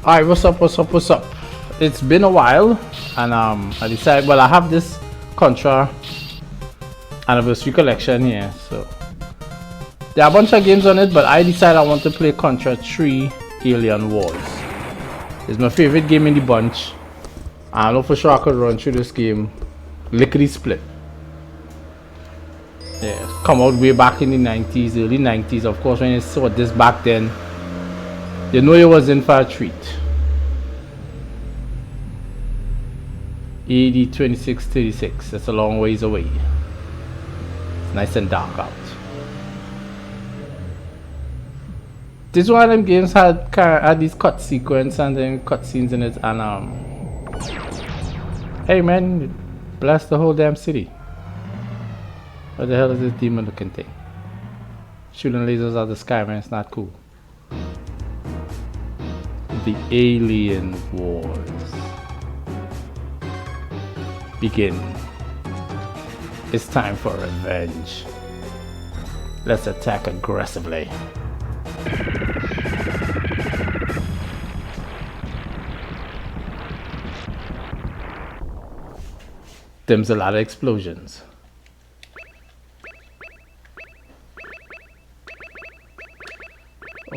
Alright, what's up, what's up, what's up? It's been a while, and I decided, well, I have this Contra Anniversary Collection here, so there are a bunch of games on it, but I decided I want to play Contra III Alien Wars. It's my favorite game in the bunch. I know for sure I could run through this game lickety split. Yeah, come out way back in the 90s, early 90s. Of course, when you saw this back then, you know you was in for a treat. AD 2636, that's a long ways away. It's nice and dark out. This one of them games had these cut sequence and then cut scenes in it, and hey man, bless the whole damn city. What the hell is this demon looking thing? Shooting lasers out of the sky, man, it's not cool. The Alien Wars begin. It's time for revenge. Let's attack aggressively. There's a lot of explosions.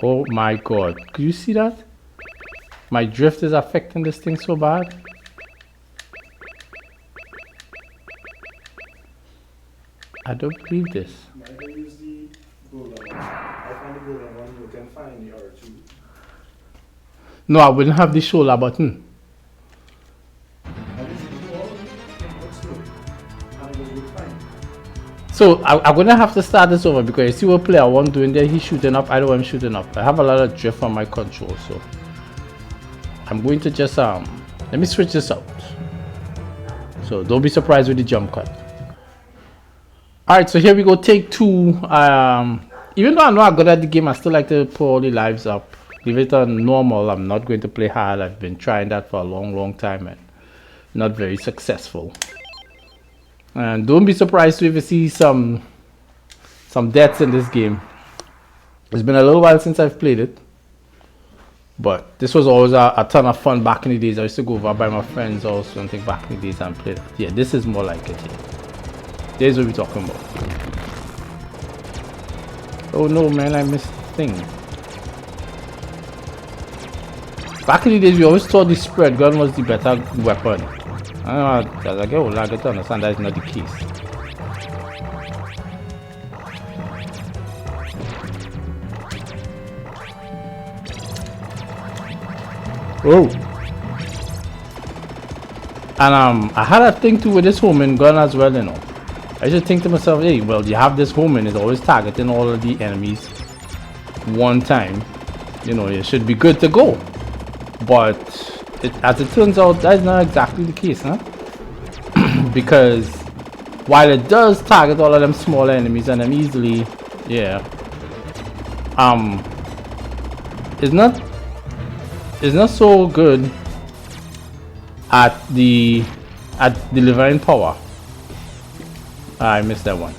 Oh my god, could you see that? My drift is affecting this thing so bad. I don't believe this. I can use the golden one. I find the golden one, you can find the R2. No, I wouldn't have the shoulder button. So I'm gonna have to start this over because you see what player one doing there, he's shooting up, I know I'm shooting up. I have a lot of drift on my control, so I'm going to just let me switch this out. So don't be surprised with the jump cut. Alright, so here we go, take two. Even though I'm not good at the game, I still like to put all the lives up. Leave it on normal. I'm not going to play hard. I've been trying that for a long time and not very successful. And don't be surprised if you see some deaths in this game. It's been a little while since I've played it, but this was always a ton of fun back in the days. I used to go over by my friends also and think back in the days and play that. Yeah, this is more like it here. This is what we're talking about. Oh no, man, I missed the thing. Back in the days, we always thought the spread gun was the better weapon. I don't know, as I get older, I get to understand that is not the case. Oh! And I had a thing too with this homing gun as well, you know. I should think to myself, hey, well, you have this homing, it's always targeting all of the enemies one time. You know, you should be good to go. But as it turns out, that's not exactly the case, huh? Because while it does target all of them smaller enemies and them easily, yeah, it's not so good at delivering power. I missed that one.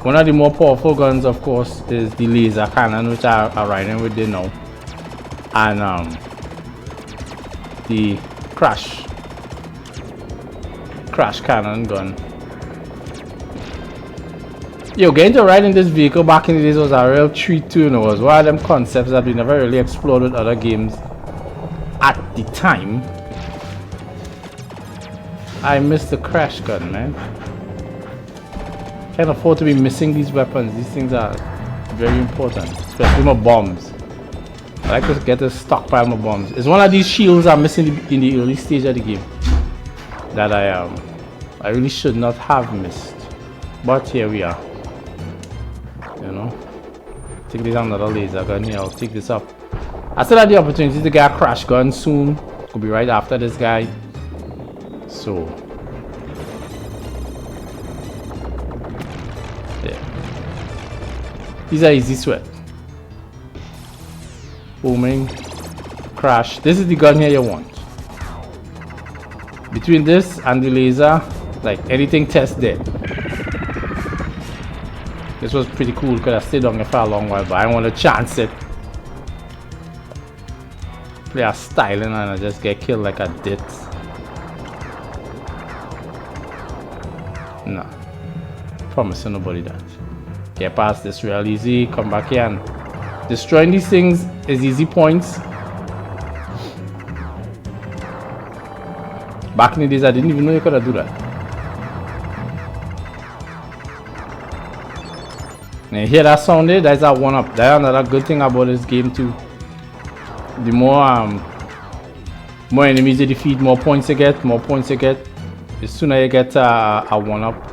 One of the more powerful guns, of course, is the laser cannon, which I'm riding with there now, and the crash cannon gun. Yo, getting to ride in this vehicle back in the days was a real treat too, you know. It was one of them concepts that we never really explored with other games at the time. I missed the crash gun, man. Can't afford to be missing these weapons. These things are very important, especially my bombs. I like to get a stockpile of bombs. It's one of these shields I'm missing in the early stage of the game that I really should not have missed. But here we are. You know, take this another laser gun here. I'll take this up. I still had the opportunity to get a crash gun soon. Could be right after this guy. So yeah, these are easy sweat. Booming, crash. This is the gun here you want. Between this and the laser, like anything test dead. This was pretty cool because I stayed on it for a long while, but I want to chance it. play a styling and I just get killed like a dit. No. Promising nobody that. Get past this real easy, come back here and destroying these things is easy points. Back in the days I didn't even know you could do that. And you hear that sound there? That's a 1-up. That's another good thing about this game too. The more enemies you defeat, more points you get, the sooner you get a 1-up.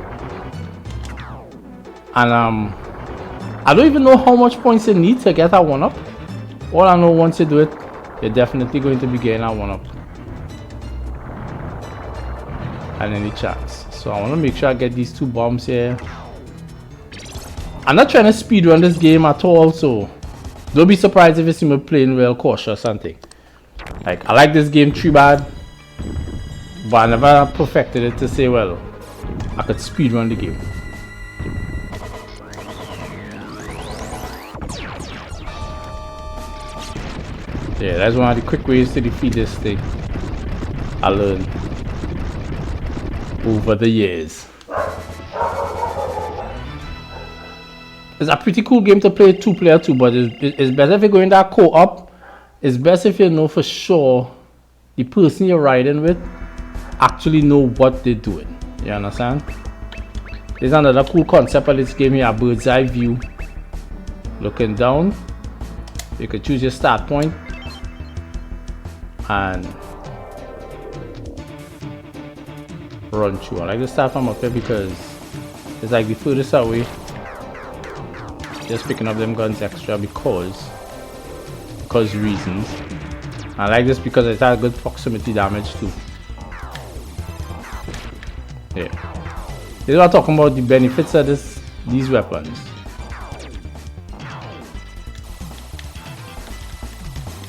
And I don't even know how much points you need to get a 1-up. All I know, once you do it, you're definitely going to be getting a 1-up. And any chance. So I want to make sure I get these 2 bombs here. I'm not trying to speedrun this game at all, so don't be surprised if you see me playing real cautious or something. Like, I like this game 3 bad, but I never perfected it to say, well, I could speedrun the game. Yeah, that's one of the quick ways to defeat this thing. I learned over the years. It's a pretty cool game to play 2-player too, but it's better if you go in that co-op. It's best if you know for sure the person you're riding with actually know what they're doing. You understand? There's another cool concept of this game here, a bird's eye view. Looking down, you can choose your start point and run through. I like to start from up here because it's like the furthest away. Just picking up them guns extra because reasons. I like this because it has good proximity damage too. Yeah. This is what I'm talking about, the benefits of these weapons.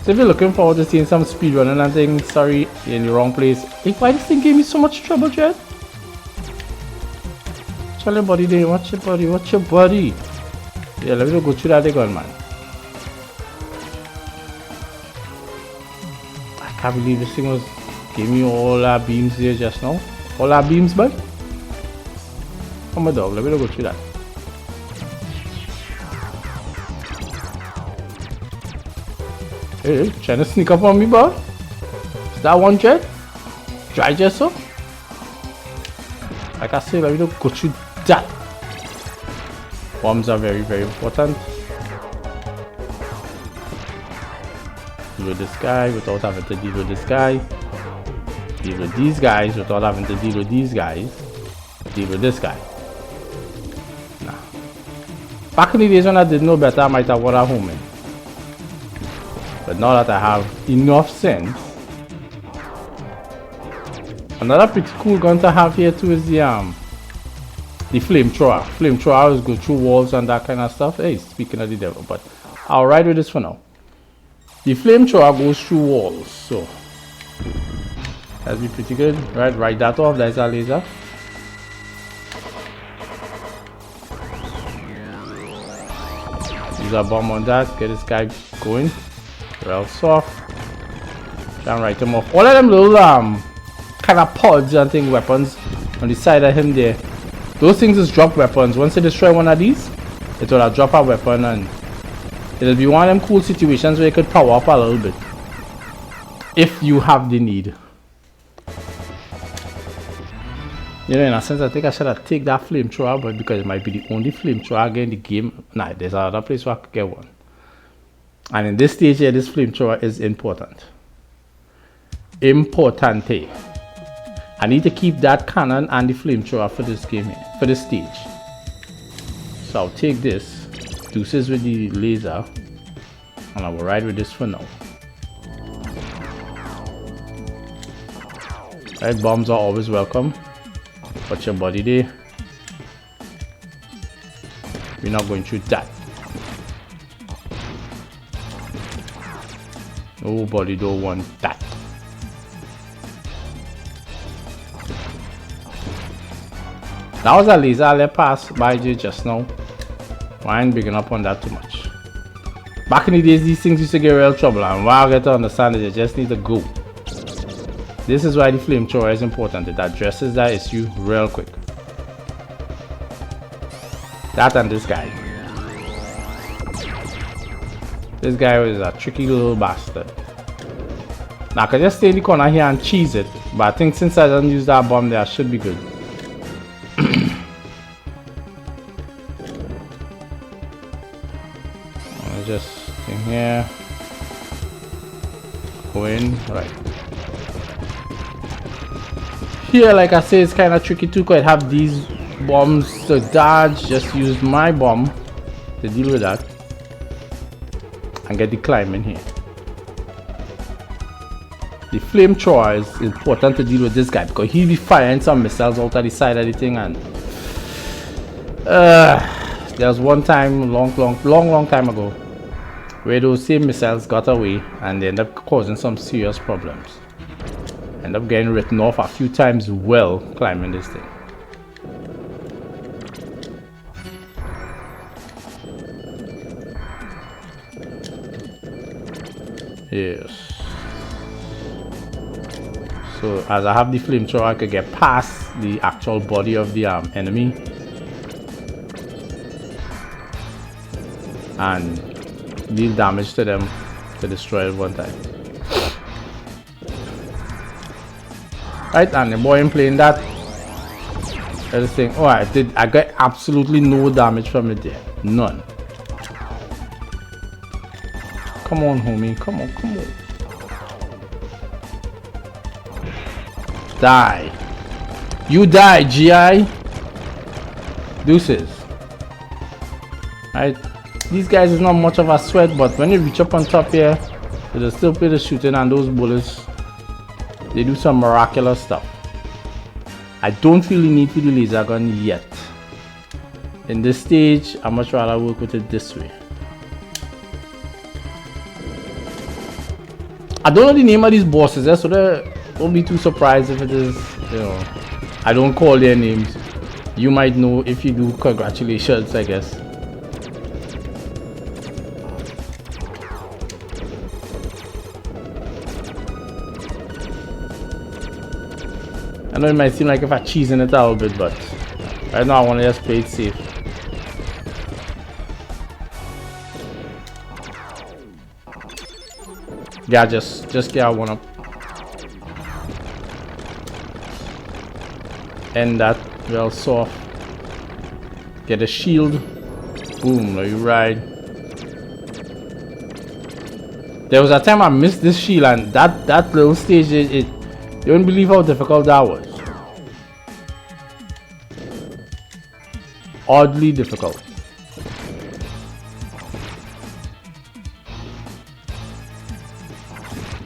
So if you're looking forward to seeing some speedrunning and things, sorry, you're in the wrong place. Hey, why this thing gave me so much trouble, Jed? Tell your buddy there, watch your buddy. Yeah, let me go through that gun, man. I can't believe this thing was giving me all our beams there just now. All our beams, bud. Oh my dog, let me go through that. Hey, trying to sneak up on me, bud. Is that one jet? Dry jet, so? Like I said, let me go through that. Bombs are very, very important. Deal with this guy without having to deal with this guy. Deal with these guys without having to deal with these guys. Deal with this guy. Nah. Back in the days when I didn't know better, I might have water home in. But now that I have enough sense. Another pretty cool gun to have here too is the flamethrower. Flamethrowers go through walls and that kind of stuff. Hey, speaking of the devil, but I'll ride with this for now. The flamethrower goes through walls, so that'll be pretty good. Right, write that off. That's our laser. Use a bomb on that. Get this guy going. Real soft. Try and write him off. All of them little kind of pods and thing weapons on the side of him there. Those things is drop weapons. Once you destroy one of these, it will drop a weapon and it'll be one of them cool situations where you could power up a little bit. If you have the need. You know, in a sense, I think I should have taken that flamethrower, but because it might be the only flamethrower in the game. Nah, there's another place where I could get one. And in this stage here, this flamethrower is important. Importante. I need to keep that cannon and the flamethrower for this game here, for this stage. So I'll take this, deuces with the laser, and I will ride with this for now. Right, bombs are always welcome. Watch your body there. We're not going through that. Nobody don't want that. That was a laser I let pass by you just now. I ain't bigging up on that too much. Back in the days, these things used to get real trouble, and what I get to understand is you just need to go. This is why the flamethrower is important. It addresses that issue real quick. That and this guy. This guy was a tricky little bastard. Now I can just stay in the corner here and cheese it, but I think since I don't use that bomb there, I should be good. Just in here, go in, right here. Like I say, it's kind of tricky too, because I have these bombs to dodge. Just use my bomb to deal with that and get the climb in here. The flamethrower is important to deal with this guy, because he'll be firing some missiles out of the side of the thing, and there was one time long time ago where those same missiles got away and they ended up causing some serious problems. End up getting written off a few times while climbing this thing. Yes. So as I have the flamethrower, I could get past the actual body of the enemy and deal damage to them to destroy it one time. Right, and the boy ain't playing that. I was saying, oh, I got absolutely no damage from it there. None. Come on, homie. Come on. Die. You die, GI. Deuces. Right. These guys is not much of a sweat, but when you reach up on top here, there's still bit of shooting, and those bullets, they do some miraculous stuff. I don't really need for the laser gun yet. In this stage, I much rather work with it this way. I don't know the name of these bosses, so don't be too surprised if it is, you know, I don't call their names. You might know. If you do, congratulations, I guess. I know it might seem like if I cheesing it a little bit, but right now I want to just play it safe. Yeah, just get one up. End that well soft. Get a shield. Boom, let you ride. There was a time I missed this shield, and that little stage, you don't believe how difficult that was. Oddly difficult.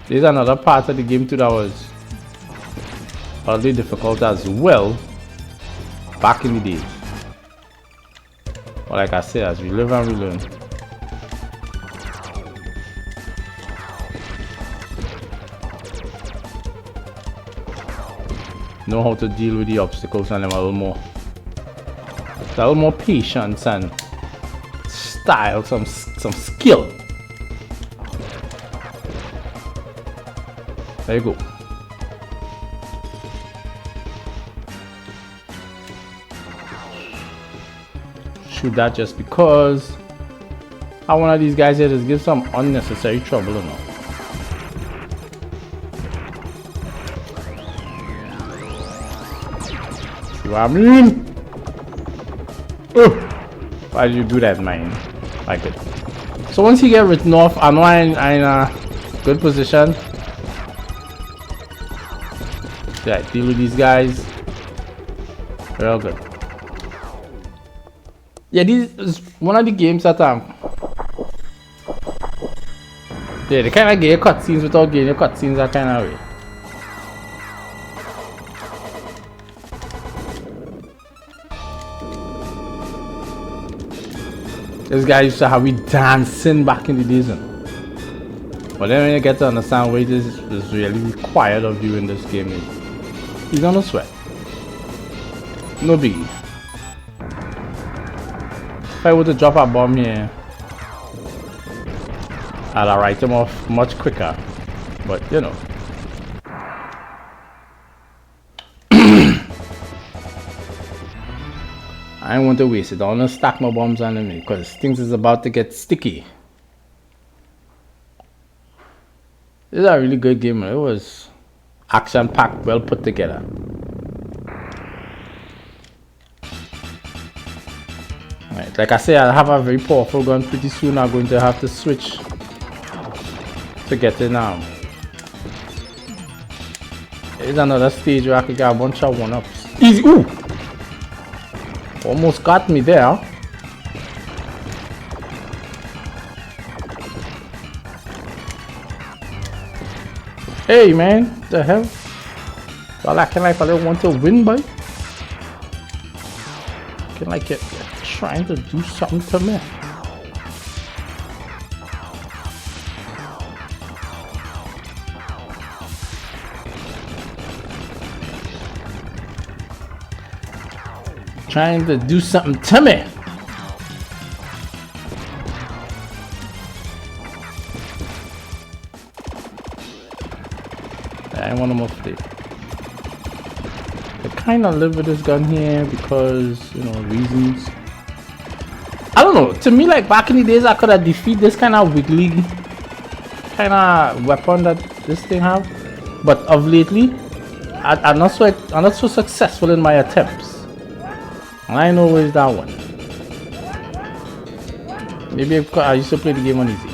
There's another part of the game too that was oddly difficult as well back in the days. But like I said, as we live and we learn. Know how to deal with the obstacles and them a little more. A little more patience and style, some skill. There you go. Shoot that just because I want one of these guys here just give some unnecessary trouble, you know. See what I mean? Oh, why did you do that, man? Like it. So once you get written off, I know I'm in a good position. Yeah, deal with these guys. Real good. Yeah, this is one of the games that yeah, they kind of get cutscenes without getting your cutscenes that kind of way. This guy used to have me dancing back in the days, but then when you get to understand what is really required of you in this game, he's gonna sweat. No biggie. If I were to drop a bomb here, I'll write him off much quicker. But you know. I don't want to waste it. I want to stack my bombs on him because things is about to get sticky. This is a really good game. It was action packed, well put together. Right, like I say, I have a very powerful gun. Pretty soon I'm going to have to switch to get in. There's another stage where I could get a bunch of one-ups. Easy. Ooh! Almost got me there. Hey man, what the hell? Y'all acting like I don't want to win, boy. Acting like you're trying to do something to me. Trying to do something to me. I want to move it. I kind of live with this gun here because, you know, reasons. I don't know. To me, like back in the days, I could have defeated this kind of wiggly kind of weapon that this thing have. But of lately, I'm not so successful in my attempts. And I know where's that one. Maybe I used to play the game on easy.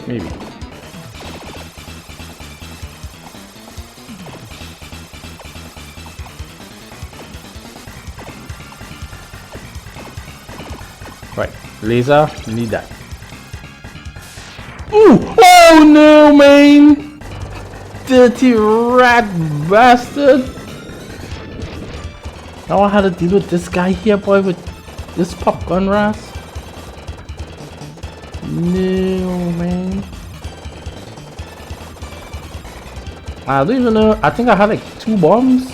Maybe. Right, laser, need that. Ooh! Oh no, man! Dirty rat bastard! Now I had to deal with this guy here, boy, with this popgun ras. No, man. I don't even know. I think I had like 2 bombs.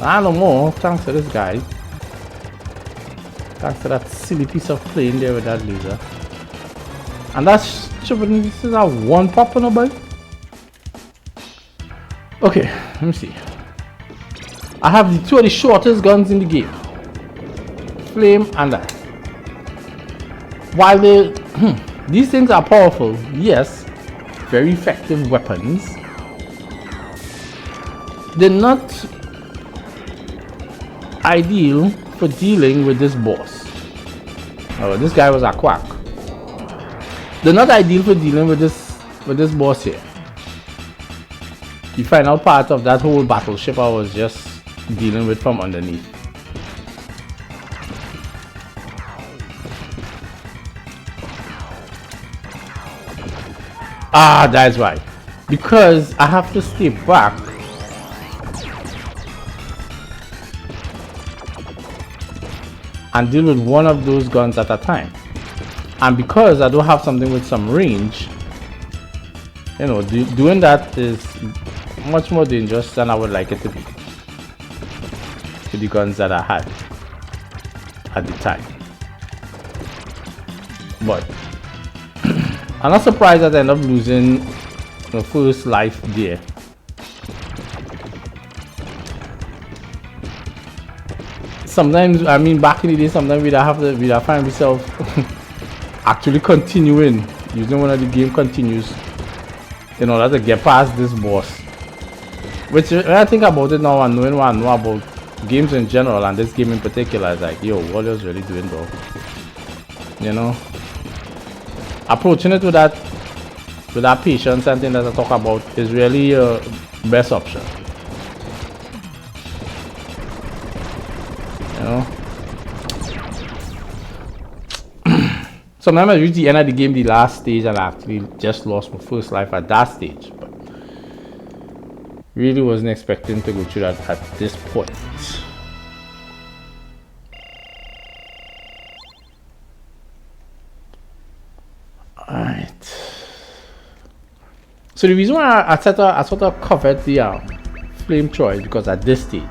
I don't know. Thanks to this guy. Thanks to that silly piece of plane there with that laser. And that's stupid. This is a 1 pop on a boy. Okay, let me see. I have the 2 of the shortest guns in the game. Flame and that. While these things are powerful, yes, very effective weapons, they're not ideal for dealing with this boss. Oh, this guy was a quack. They're not ideal for dealing with this boss here. The final part of that whole battleship I was just dealing with from underneath. Ah, that's right. Because I have to stay back and deal with one of those guns at a time. And because I don't have something with some range, you know, doing that is much more dangerous than I would like it to be. To the guns that I had at the time. But I'm not surprised that I end up losing the first life there. Sometimes, I mean, back in the day, sometimes we'd find myself actually continuing, using one of the game continues in order to get past this boss. Which, when I think about it now and knowing what I know about games in general and this game in particular, is like, yo, what else really doing though? You know? Approaching it with that patience and thing that I talk about is really your best option. You know? Sometimes I reach the end of the game, the last stage, and I actually just lost my first life at that stage. But really wasn't expecting to go through that at this point. Alright. So the reason why I sort of covered the flamethrower is because at this stage,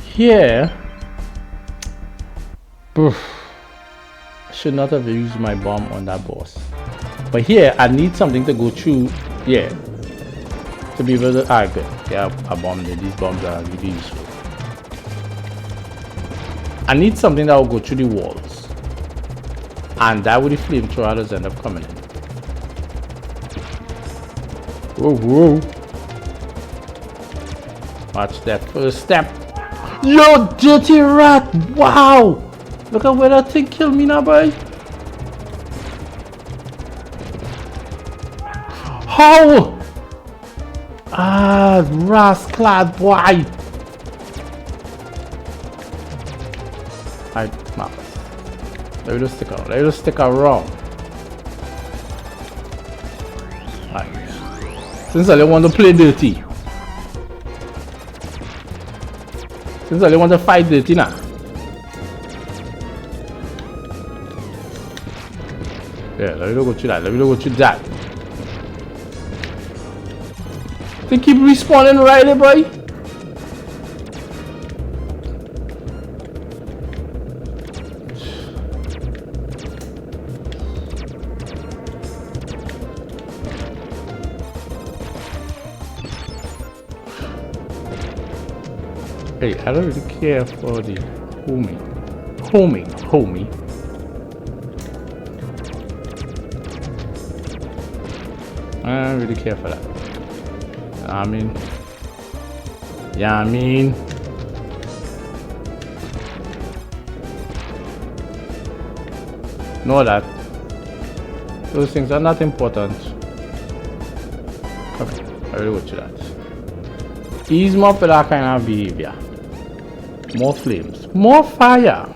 here, I should not have used my bomb on that boss. But here, I need something to go through. Yeah. To be able to. Alright, good. Yeah, I bombed it. These bombs are really useful. I need something that will go through the walls. And that would the flamethrowers end up coming in. Whoa, whoa. Watch that first step. Yo, dirty rat! Wow! Look at where that thing killed me now, boy. How? Ah, rascal boy. Alright, map. Let me just stick around. Let me just stick around. Alright. Since I don't want to play dirty. Since I don't want to fight dirty now. Yeah, let me go through that. Let me go through that. They keep respawning right there, boy. Hey, I don't really care for the homie. I don't really care for that. I mean, know that those things are not important. Okay, I really want you that. Ease more for that kind of behavior. More flames, more fire.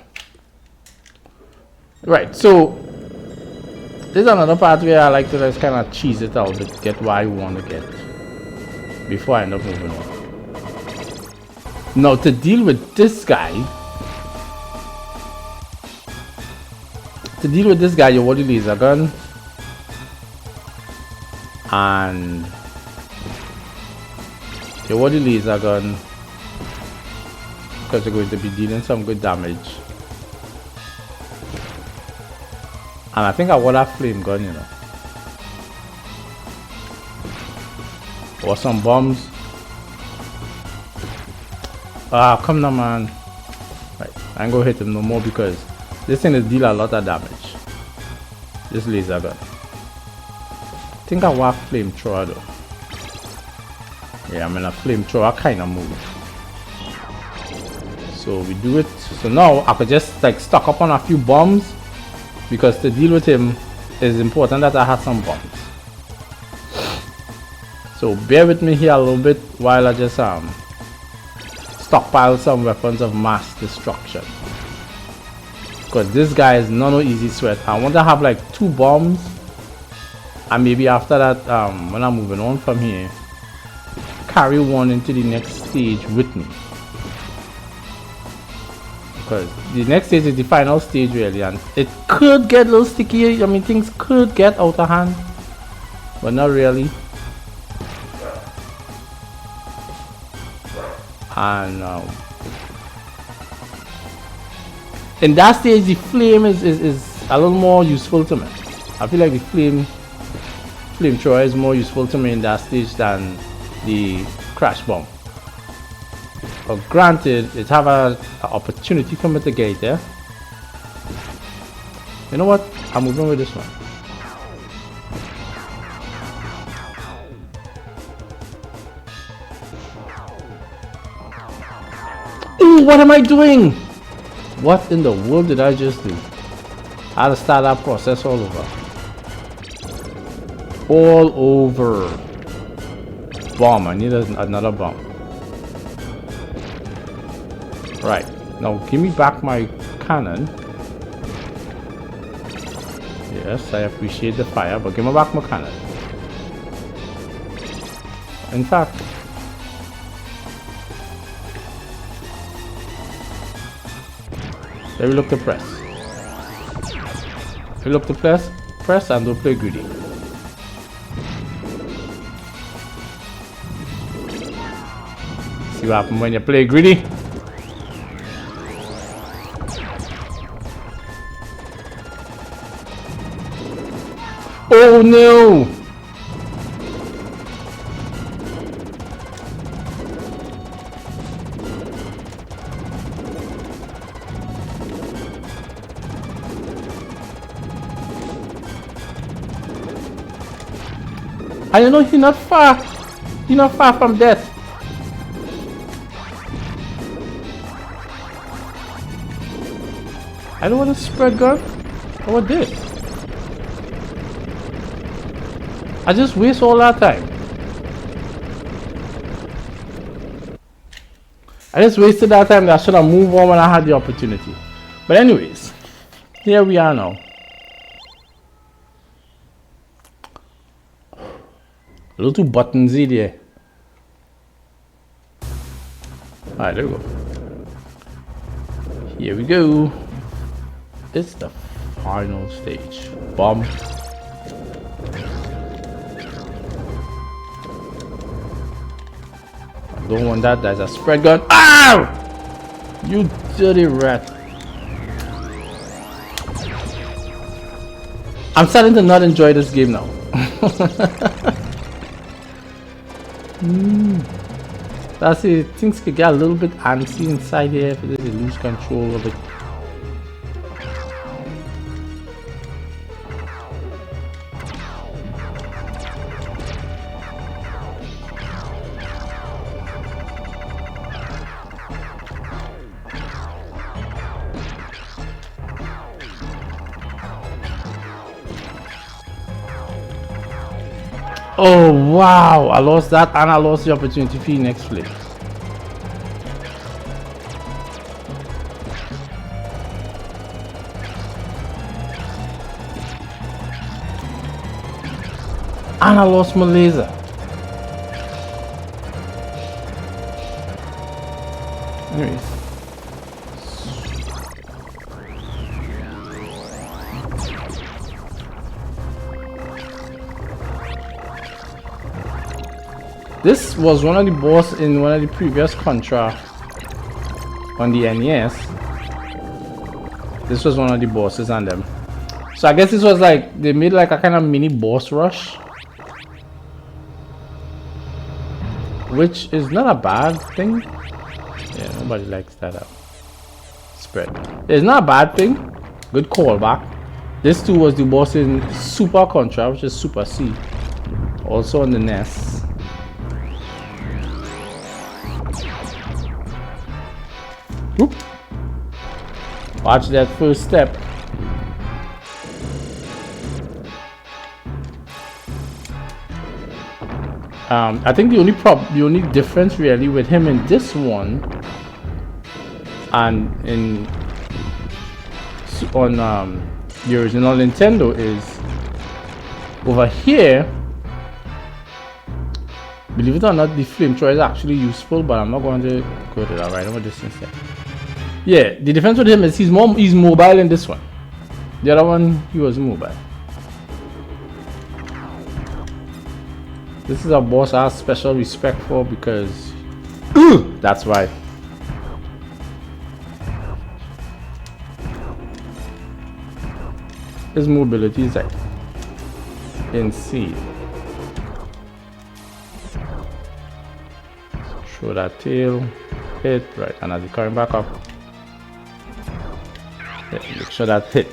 Right, so this is another part where I like to just kind of cheese it out to get what I want to get before I end up moving on. Now to deal with this guy, you want the laser gun and you want the laser gun because you're going to be dealing some good damage. And I think I want that flame gun, you know. Or some bombs. Ah, come now, man. Right, I ain't gonna hit him no more because this thing is deal a lot of damage. This laser gun. I think I want flamethrower though. Yeah, I'm in a flamethrower kind of mood. So we do it. So now I could just like stock up on a few bombs because to deal with him is important that I have some bombs. So bear with me here a little bit while I just stockpile some weapons of mass destruction. Because this guy is no easy sweat. I want to have like 2 bombs. And maybe after that, when I'm moving on from here, carry one into the next stage with me. Because the next stage is the final stage really, and it could get a little sticky. I mean, things could get out of hand, but not really. And in that stage, the flame is a little more useful to me. I feel like the flamethrower is more useful to me in that stage than the crash bomb. But granted, it have an opportunity for me to get there. You know what? I'm moving with this one. Ooh, what am I doing? What in the world did I just do? I had to start that process all over. All over. Bomb. I need another bomb. Right. Now give me back my cannon. Yes, I appreciate the fire, but give me back my cannon. In fact, let me look to press. We look to press and don't play greedy. See what happens when you play greedy? Oh no! I know he's not far. He's not far from death. I don't want to spread gun. What this? I just waste all that time. I just wasted that time that I should have moved on when I had the opportunity. But anyways, here we are now. A little buttonsy there. Alright, there we go. Here we go. It's the final stage. Bomb. I don't want that. There's a spread gun. Ow! You dirty rat. I'm starting to not enjoy this game now. That's it. Things could get a little bit antsy inside here if you lose control of it. Oh wow, I lost that and I lost the opportunity for the next play. And I lost my laser. Anyways. This was one of the boss in one of the previous Contra on the NES. This was one of the bosses on them. So I guess this was like, they made like a kind of mini boss rush. Which is not a bad thing. Yeah, nobody likes that spread. It's not a bad thing. Good callback. This too was the boss in Super Contra, which is Super C. Also on the NES. Whoop. Watch that first step. I think the only difference really with him in this one and on the original Nintendo is over here. Believe it or not, the flamethrower is actually useful, but I'm not going to go to that right now. This instead. Yeah, the difference with him is he's mobile in this one. The other one, he wasn't mobile. This is a boss I have special respect for because that's why. His mobility is like insane. Show that tail, hit, right, and as you coming back up, yeah, make sure that hit.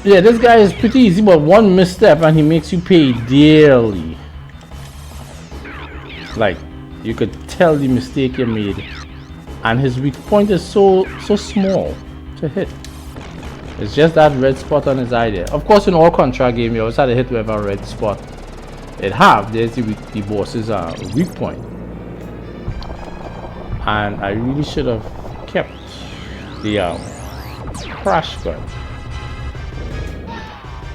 Yeah, this guy is pretty easy, but one misstep and he makes you pay dearly. Like, you could tell the mistake you made, and his weak point is so small to hit. It's just that red spot on his eye there. Of course, in all Contra game, you always had to hit wherever a red spot it have. There's the boss's weak point, and I really should have kept the crash gun.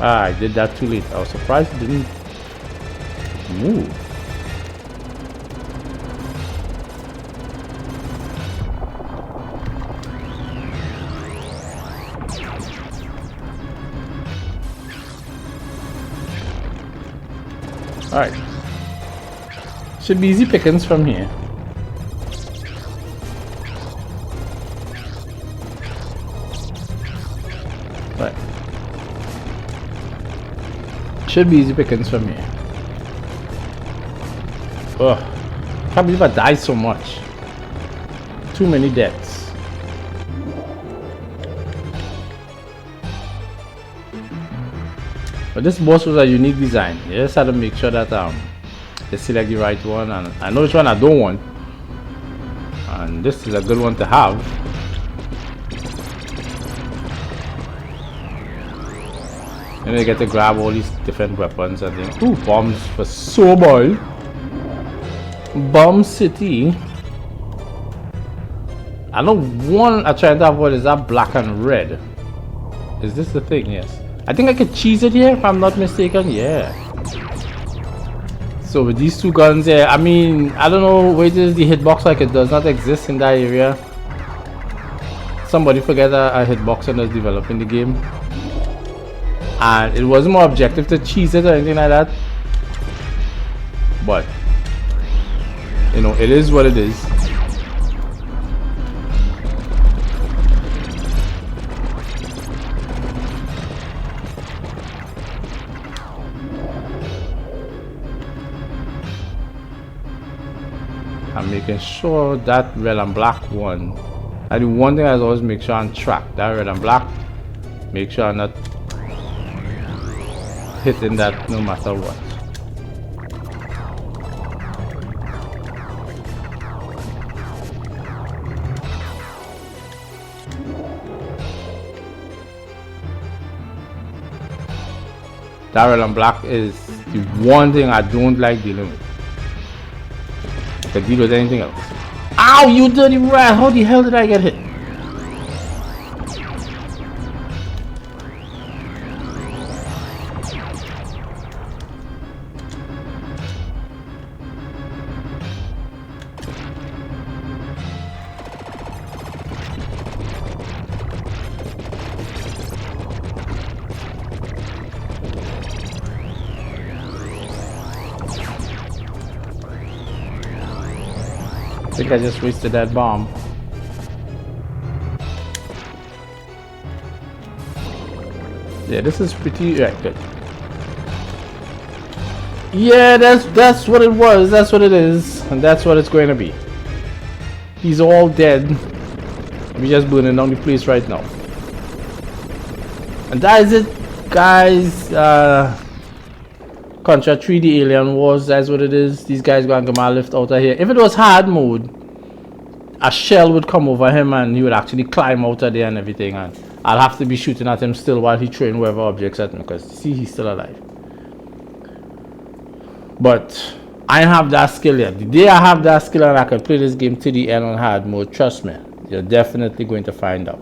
I did that too late. I was surprised it didn't move. Alright. Should be easy pickings from here. Right. Should be easy pickings for me. Ugh. Can't believe I died so much. Too many deaths. But this boss was a unique design. You just had to make sure that they select the right one, and I know which one I don't want. And this is a good one to have. And you get to grab all these different weapons and then ooh, bombs for so boy. Bomb City. I know one I tried to avoid is that black and red. Is this the thing? Yes. I think I could cheese it here if I'm not mistaken. Yeah. So with these two guns here, I mean, I don't know where it is the hitbox, like it does not exist in that area. Somebody forget a hitbox and was developing the game. And it wasn't more objective to cheese it or anything like that. But you know, it is what it is. I'm making sure that red and black one. And the one thing I always make sure I'm track that red and black. Make sure I'm not hitting that no matter what. That red and black is the one thing I don't like dealing with. I can deal with anything else. Ow, you dirty rat! How the hell did I get hit? I think I just wasted that bomb. Yeah, this is pretty good. Yeah, that's what it was. That's what it is, and that's what it's going to be. He's all dead. We're just burning down the place right now. And that is it, guys. Contra 3 the Alien Wars, that's what it is. These guys gonna get my lift out of here. If it was hard mode, a shell would come over him and he would actually climb out of there and everything, and I'll have to be shooting at him still while he throwing whatever objects at me, because see, he's still alive. But I don't have that skill yet. The day I have that skill and I can play this game to the end on hard mode, trust me, you're definitely going to find out.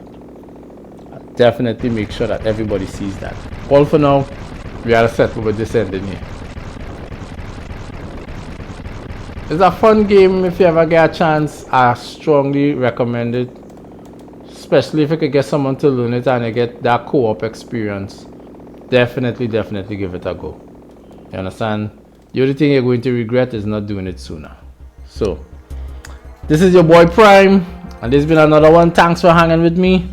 I'll definitely make sure that everybody sees that. All for now, we gotta settle with this ending here. It's a fun game. If you ever get a chance, I strongly recommend it, especially if you could get someone to learn it and you get that co-op experience. Definitely give it a go. You understand? The only thing you're going to regret is not doing it sooner. So this is your boy Prime, and this has been another one. Thanks for hanging with me.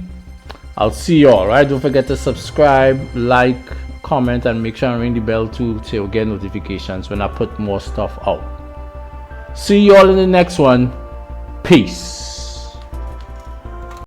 I'll see you all right. Don't forget to subscribe, like, comment, and make sure and ring the bell too, so you'll get notifications when I put more stuff out. See you all in the next one. Peace.